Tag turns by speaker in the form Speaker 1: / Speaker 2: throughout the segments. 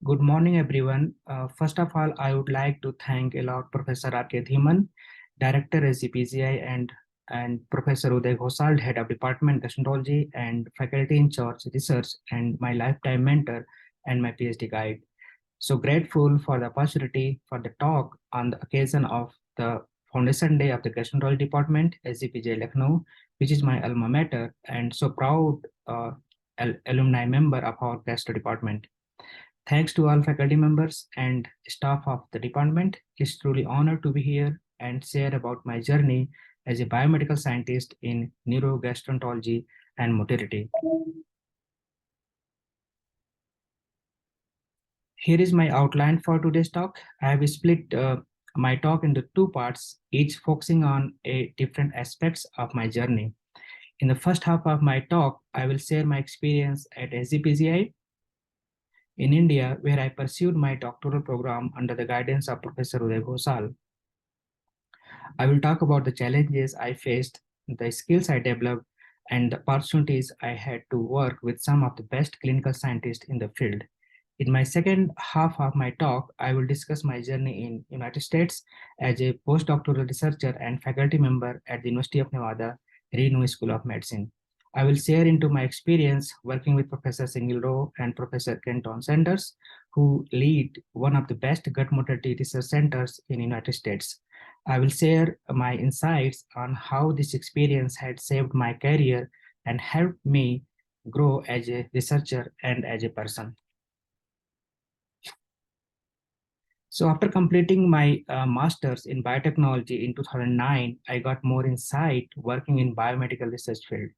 Speaker 1: Good morning, everyone. First of all, I would like to thank a lot Professor R.K. Dhiman, Director SGPGI, and Professor Uday Ghosal, Head of Department Gastroenterology and Faculty in Charge Research, and my lifetime mentor and my PhD guide. So grateful for the opportunity for the talk on the occasion of the Foundation Day of the Gastroenterology Department, SGPGI Lucknow, which is my alma mater, and so proud alumni member of our gastro department. Thanks to all faculty members and staff of the department. It's truly honor to be here and share about my journey as a biomedical scientist in neurogastroenterology and motility. Here is my outline for today's talk. I have split my talk into two parts, each focusing on a different aspects of my journey. In the first half of my talk, I will share my experience at SGPGI in India, where I pursued my doctoral program under the guidance of Professor Uday Ghosal. I will talk about the challenges I faced, the skills I developed, and the opportunities I had to work with some of the best clinical scientists in the field. In my second half of my talk, I will discuss my journey in United States as a postdoctoral researcher and faculty member at the University of Nevada, Reno School of Medicine. I will share into my experience working with Professor Singhil Rowe and Professor Kenton Sanders, who lead one of the best gut motility research centers in the United States. I will share my insights on how this experience had saved my career and helped me grow as a researcher and as a person. So after completing my master's in biotechnology in 2009, I got more insight working in biomedical research field.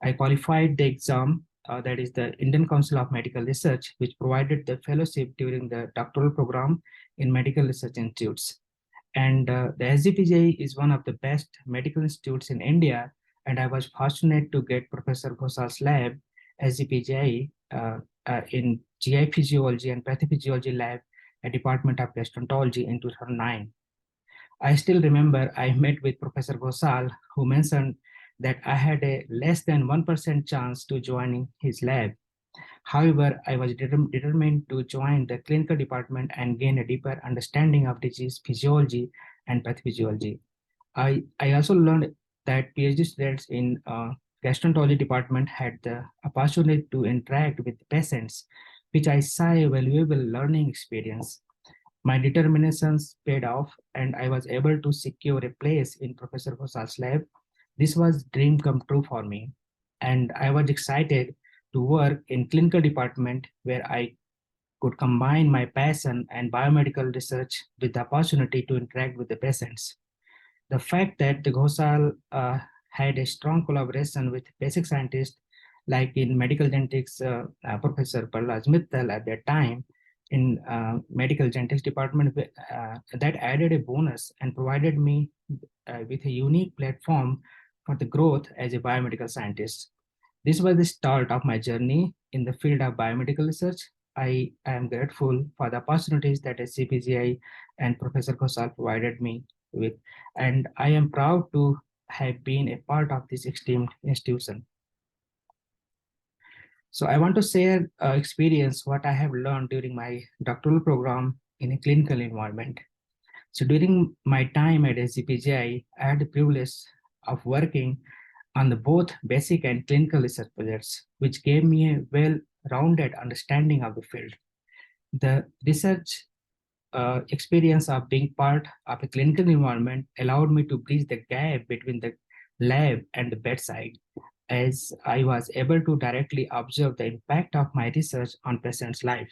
Speaker 1: I qualified the exam, that is the Indian Council of Medical Research, which provided the fellowship during the doctoral program in medical research institutes. And the SGPGI is one of the best medical institutes in India, and I was fortunate to get Professor Ghosal's lab, SGPGI, in GI Physiology and Pathophysiology lab at Department of Gastroenterology in 2009. I still remember I met with Professor Ghosal, who mentioned that I had a less than 1% chance to joining his lab. However, I was determined to join the clinical department and gain a deeper understanding of disease physiology and pathophysiology. I also learned that PhD students in gastroenterology department had the opportunity to interact with patients, which I saw a valuable learning experience. My determinations paid off, and I was able to secure a place in Professor Ghosal's lab. This was dream come true for me, and I was excited to work in clinical department where I could combine my passion and biomedical research with the opportunity to interact with the patients. The fact that the Ghosal had a strong collaboration with basic scientists like in medical genetics, Professor Prahlad Mittal at that time in medical genetics department, that added a bonus and provided me with a unique platform for the growth as a biomedical scientist. This was the start of my journey in the field of biomedical research. I am grateful for the opportunities that SCPGI and Professor Ghosal provided me with, and I am proud to have been a part of this esteemed institution. So I want to share experience what I have learned during my doctoral program in a clinical environment. So during my time at SCPGI, I had the privilege of working on the both basic and clinical research projects, which gave me a well-rounded understanding of the field. The research experience of being part of a clinical environment allowed me to bridge the gap between the lab and the bedside, as I was able to directly observe the impact of my research on patients' life.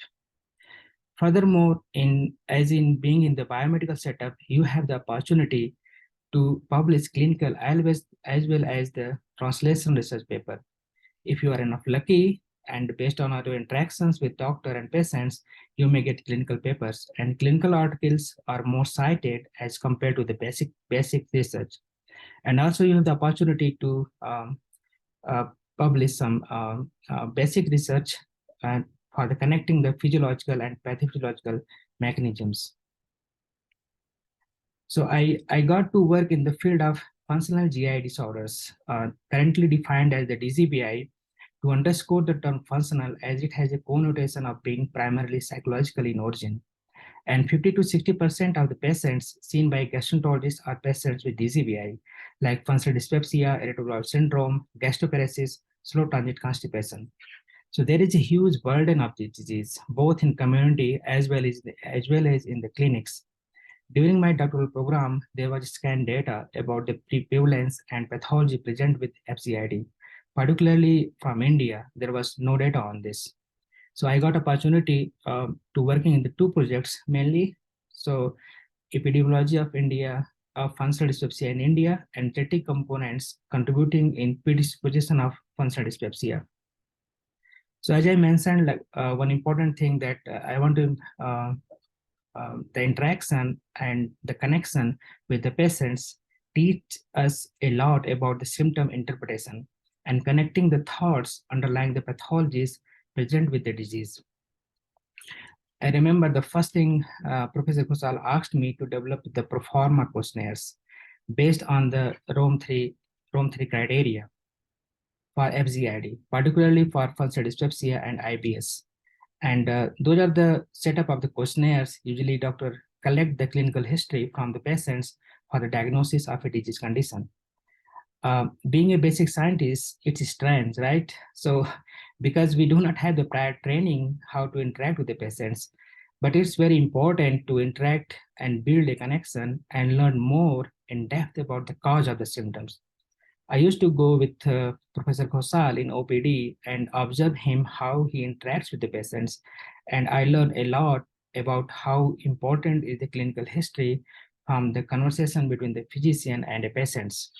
Speaker 1: Furthermore, as in being in the biomedical setup, you have the opportunity to publish clinical as well as the translation research paper. If you are enough lucky and based on your interactions with doctor and patients, you may get clinical papers, and clinical articles are more cited as compared to the basic research. And also you have the opportunity to uh, publish some basic research for the connecting the physiological and pathophysiological mechanisms. So I got to work in the field of functional GI disorders, currently defined as the DGBI, to underscore the term functional as it has a connotation of being primarily psychological in origin. And 50 to 60% of the patients seen by gastroenterologists are patients with DCBI, like functional dyspepsia, irritable bowel syndrome, gastroparesis, slow transit constipation. So there is a huge burden of the disease, both in community as well as in the clinics. During my doctoral program, there was scanned data about the prevalence and pathology present with FCID. Particularly from India, there was no data on this. So I got opportunity to working in the two projects mainly. So epidemiology of India, of functional dyspepsia in India, and genetic components contributing in predisposition of functional dyspepsia. So as I mentioned, like one important thing that I want to the interaction and the connection with the patients teach us a lot about the symptom interpretation and connecting the thoughts underlying the pathologies present with the disease. I remember the first thing Professor Kusal asked me to develop the proforma questionnaires based on the Rome 3 criteria for FZID, particularly for functional dyspepsia and IBS. And those are the setup of the questionnaires. Usually doctor collect the clinical history from the patients for the diagnosis of a disease condition. Being a basic scientist, it's strange, right? So because we do not have the prior training how to interact with the patients, but it's very important to interact and build a connection and learn more in depth about the cause of the symptoms. I used to go with Professor Khosal in OPD and observe him how he interacts with the patients. And I learned a lot about how important is the clinical history from the conversation between the physician and the patients.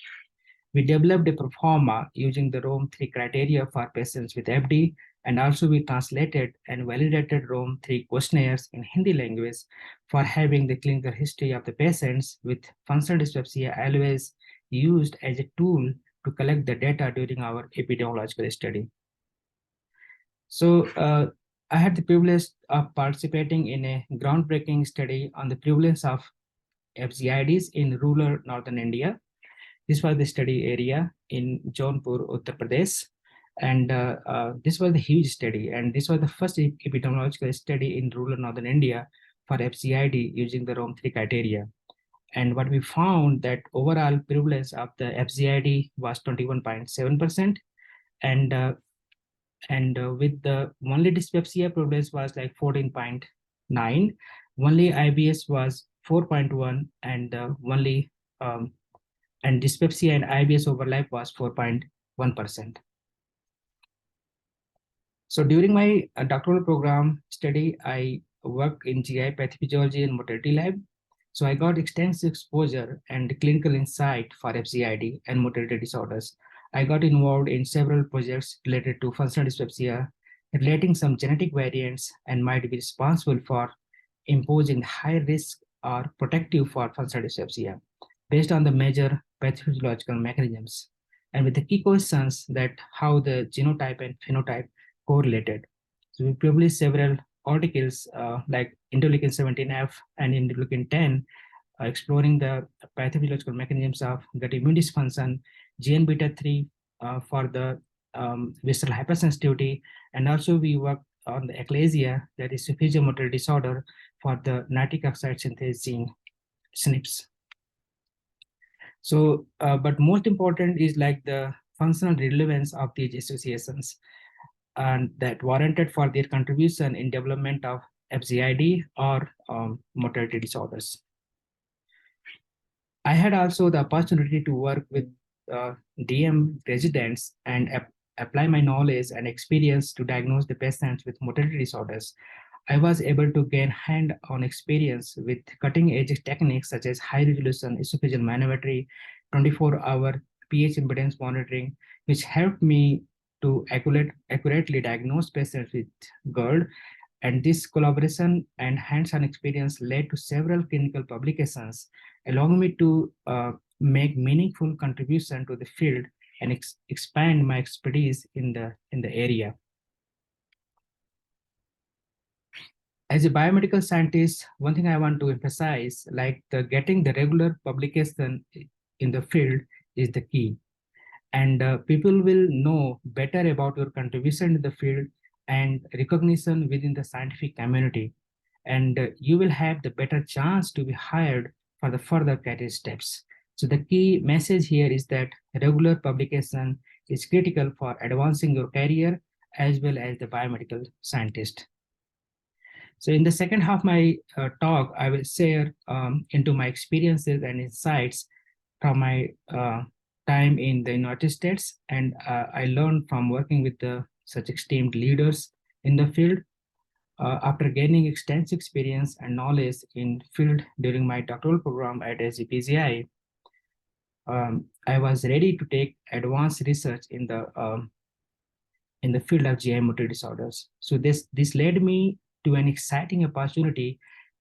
Speaker 1: We developed a proforma using the Rome 3 criteria for patients with FD, and also we translated and validated Rome 3 questionnaires in Hindi language for having the clinical history of the patients with functional dyspepsia always used as a tool to collect the data during our epidemiological study. So I had the privilege of participating in a groundbreaking study on the prevalence of FZIDs in rural northern India. This was the study area in Jaunpur, Uttar Pradesh. And this was a huge study. And this was the first epidemiological study in rural northern India for FCID using the Rome 3 criteria. And what we found that overall prevalence of the FCID was 21.7%. And with the only dyspepsia prevalence was like 14.9. Only IBS was 4.1, and only and dyspepsia and IBS overlap was 4.1%. So during my doctoral program study, I worked in GI pathophysiology and motility lab. So I got extensive exposure and clinical insight for FCID and motility disorders. I got involved in several projects related to functional dyspepsia, relating some genetic variants, and might be responsible for imposing high risk or protective for functional dyspepsia based on the major pathophysiological mechanisms. And with the key questions that how the genotype and phenotype correlated. So we published several articles like interleukin 17F and interleukin 10, exploring the pathophysiological mechanisms of gut immune dysfunction, GN beta 3 for the visceral hypersensitivity, and also we worked on the eclasia, that is physiomotor disorder, for the nitric oxide synthase gene SNPs. So, but most important is like the functional relevance of these associations, and that warranted for their contribution in development of FZID or motility disorders. I had also the opportunity to work with DM residents and apply my knowledge and experience to diagnose the patients with motility disorders. I was able to gain hand-on experience with cutting-edge techniques such as high-resolution esophageal manometry, 24-hour pH impedance monitoring, which helped me to accurately diagnose patients with GERD. And this collaboration and hands-on experience led to several clinical publications, allowing me to make meaningful contribution to the field and expand my expertise in the area. As a biomedical scientist, one thing I want to emphasize, like getting the regular publication in the field is the key. And people will know better about your contribution in the field and recognition within the scientific community. And you will have the better chance to be hired for the further career steps. So the key message here is that regular publication is critical for advancing your career as well as the biomedical scientist. So in the second half of my talk, I will share into my experiences and insights from my time in the United States, and I learned from working with such esteemed leaders in the field. After gaining extensive experience and knowledge in field during my doctoral program at SGPGI, I was ready to take advanced research in the field of GI motor disorders. So this led me to an exciting opportunity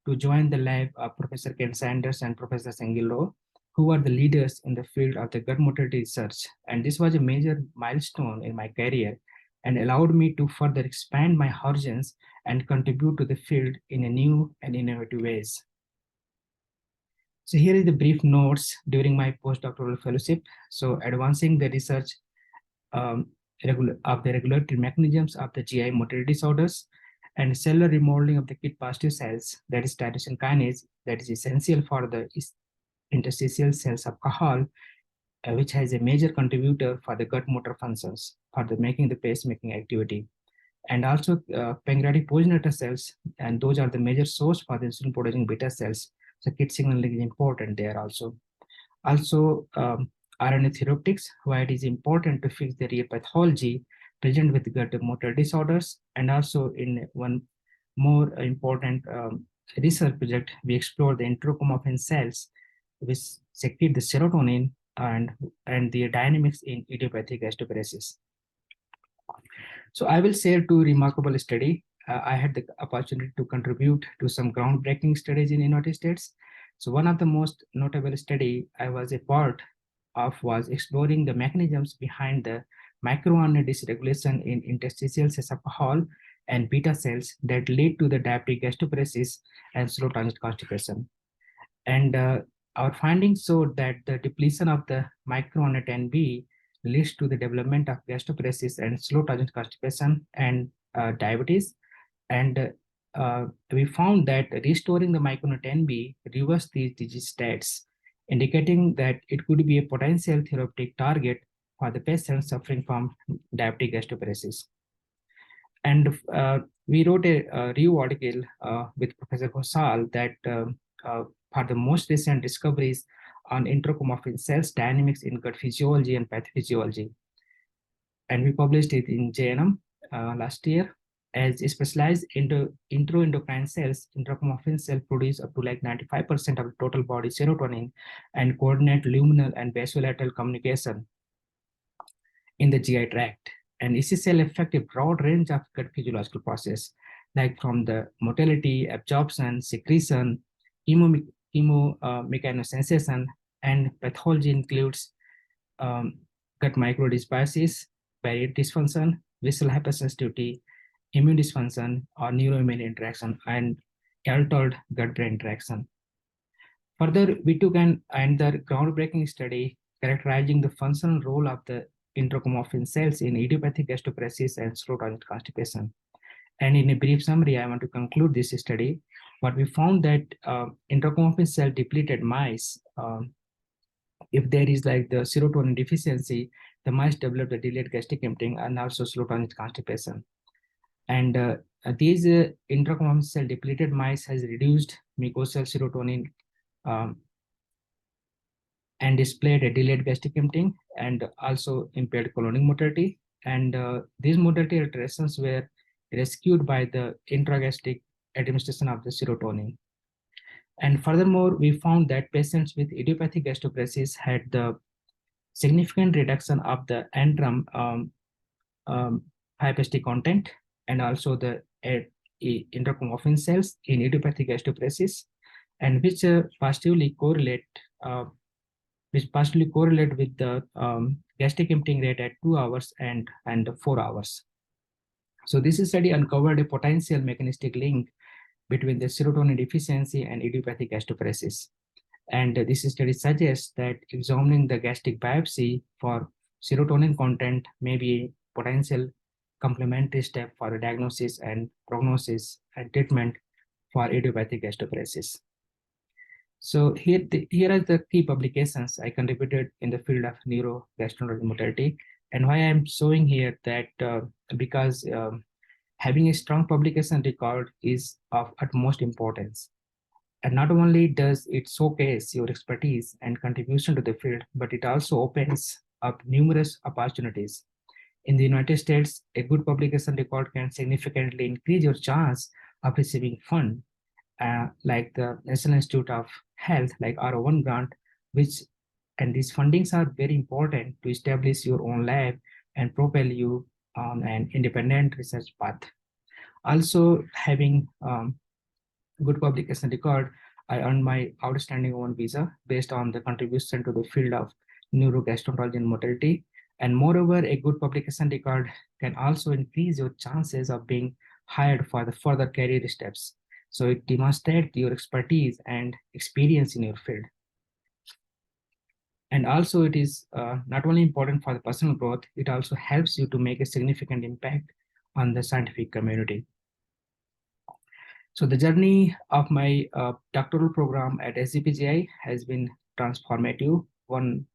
Speaker 1: to join the lab of Professor Ken Sanders and Professor Sengilo, who were the leaders in the field of the gut motility research. And this was a major milestone in my career and allowed me to further expand my horizons and contribute to the field in a new and innovative ways. So here is the brief notes during my postdoctoral fellowship. So advancing the research um, of the regulatory mechanisms of the GI motility disorders and cellular remodeling of the KIT positive cells, that is tyrosine kinase, that is essential for the interstitial cells of Cajal, which has a major contributor for the gut motor functions for the making the pacemaking activity. And also pancreatic progenitor cells, and those are the major source for the insulin producing beta cells. So KIT signaling is important there also. Also, RNA therapeutics, why it is important to fix the real pathology present with gut motor disorders. And also in one more important research project, we explore the enterochromaffin cells which secrete the serotonin and the dynamics in idiopathic gastroparesis. So I will share two remarkable studies. I had the opportunity to contribute to some groundbreaking studies in the United States. So one of the most notable study I was a part of was exploring the mechanisms behind the microRNA dysregulation in interstitial cells of Hall and beta cells that lead to the diabetic gastroparesis and slow transit constipation. And our findings showed that the depletion of the microRNA 10B leads to the development of gastroparesis and slow transit constipation and diabetes. And we found that restoring the microRNA 10B reversed these disease states, indicating that it could be a potential therapeutic target for the patients suffering from diabetic gastroparesis. And we wrote a review article with Professor Ghosal that for the most recent discoveries on enterochromaffin cells dynamics in gut physiology and pathophysiology. And we published it in JNM last year. As specialized into enteroendocrine cells, enterochromaffin cells produce up to like 95% of the total body serotonin and coordinate luminal and basolateral communication in the GI tract. And EC-cell affect a broad range of gut physiological process, like from the motility, absorption, secretion, mechanosensation, and pathology includes gut microdysbiosis, barrier dysfunction, visceral hypersensitivity, immune dysfunction, or neuroimmune interaction, and altered gut-brain interaction. Further, we took another groundbreaking study characterizing the functional role of the enterochromaffin cells in idiopathic gastroparesis and slow transit constipation. And in a brief summary, I want to conclude this study. But we found that enterochromaffin cell depleted mice, if there is like the serotonin deficiency, the mice develop the delayed gastric emptying and also slow transit constipation. And these enterochromaffin cell depleted mice has reduced mucosal serotonin and displayed a delayed gastric emptying and also impaired colonic motility. And these motility alterations were rescued by the intragastric administration of the serotonin. And furthermore, we found that patients with idiopathic gastroparesis had the significant reduction of the antrum hypestic content and also the enterochromaffin cells in idiopathic gastroparesis, and which positively correlate with the gastric emptying rate at 2 hours and 4 hours. So this study uncovered a potential mechanistic link between the serotonin deficiency and idiopathic gastroparesis. And this study suggests that examining the gastric biopsy for serotonin content may be a potential complementary step for the diagnosis and prognosis and treatment for idiopathic gastroparesis. So here are the key publications I contributed in the field of neurogastroenterology mortality, and why I'm showing here that because having a strong publication record is of utmost importance. And not only does it showcase your expertise and contribution to the field, but it also opens up numerous opportunities. In the United States, a good publication record can significantly increase your chance of receiving fund, like the National Institute of Health, like R01 grant, which and these fundings are very important to establish your own lab and propel you on an independent research path. Also, having good publication record, I earned my outstanding one visa based on the contribution to the field of neurogastroenterology and mortality. And moreover, a good publication record can also increase your chances of being hired for the further career steps. So it demonstrates your expertise and experience in your field. And also it is not only important for the personal growth, it also helps you to make a significant impact on the scientific community. So the journey of my doctoral program at SGPGI has been transformative, one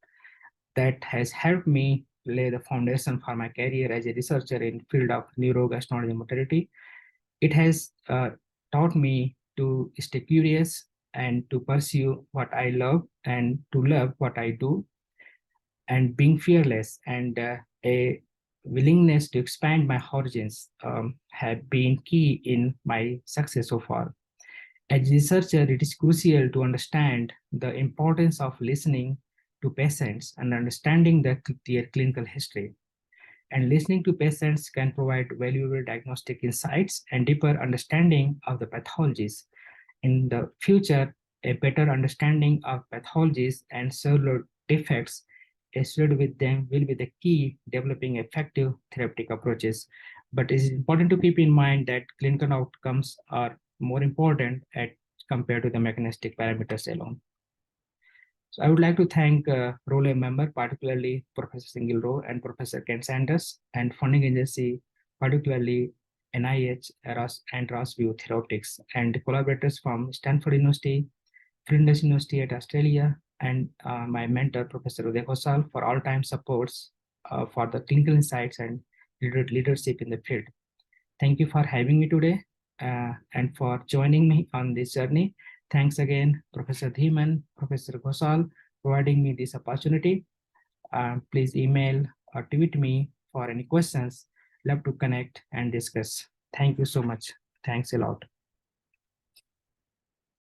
Speaker 1: that has helped me lay the foundation for my career as a researcher in field of neurogastroenterology mortality. It has taught me to stay curious and to pursue what I love and to love what I do, and being fearless and a willingness to expand my horizons have been key in my success so far. As a researcher, it is crucial to understand the importance of listening to patients and understanding their clinical history. And listening to patients can provide valuable diagnostic insights and deeper understanding of the pathologies. In the future, a better understanding of pathologies and cellular defects associated with them will be the key developing effective therapeutic approaches. But it is important to keep in mind that clinical outcomes are more important compared to the mechanistic parameters alone. So I would like to thank Role member, particularly Professor Single Row and Professor Ken Sanders, and funding agency, particularly NIH and Rossview Therapeutics, and collaborators from Stanford University, Flinders University at Australia, and my mentor, Professor Uday Ghosal, for all-time supports for the clinical insights and leadership in the field. Thank you for having me today and for joining me on this journey. Thanks again, Professor Dhiman, Professor Ghosal, providing me this opportunity. Please email or tweet me for any questions. Love to connect and discuss. Thank you so much. Thanks a lot.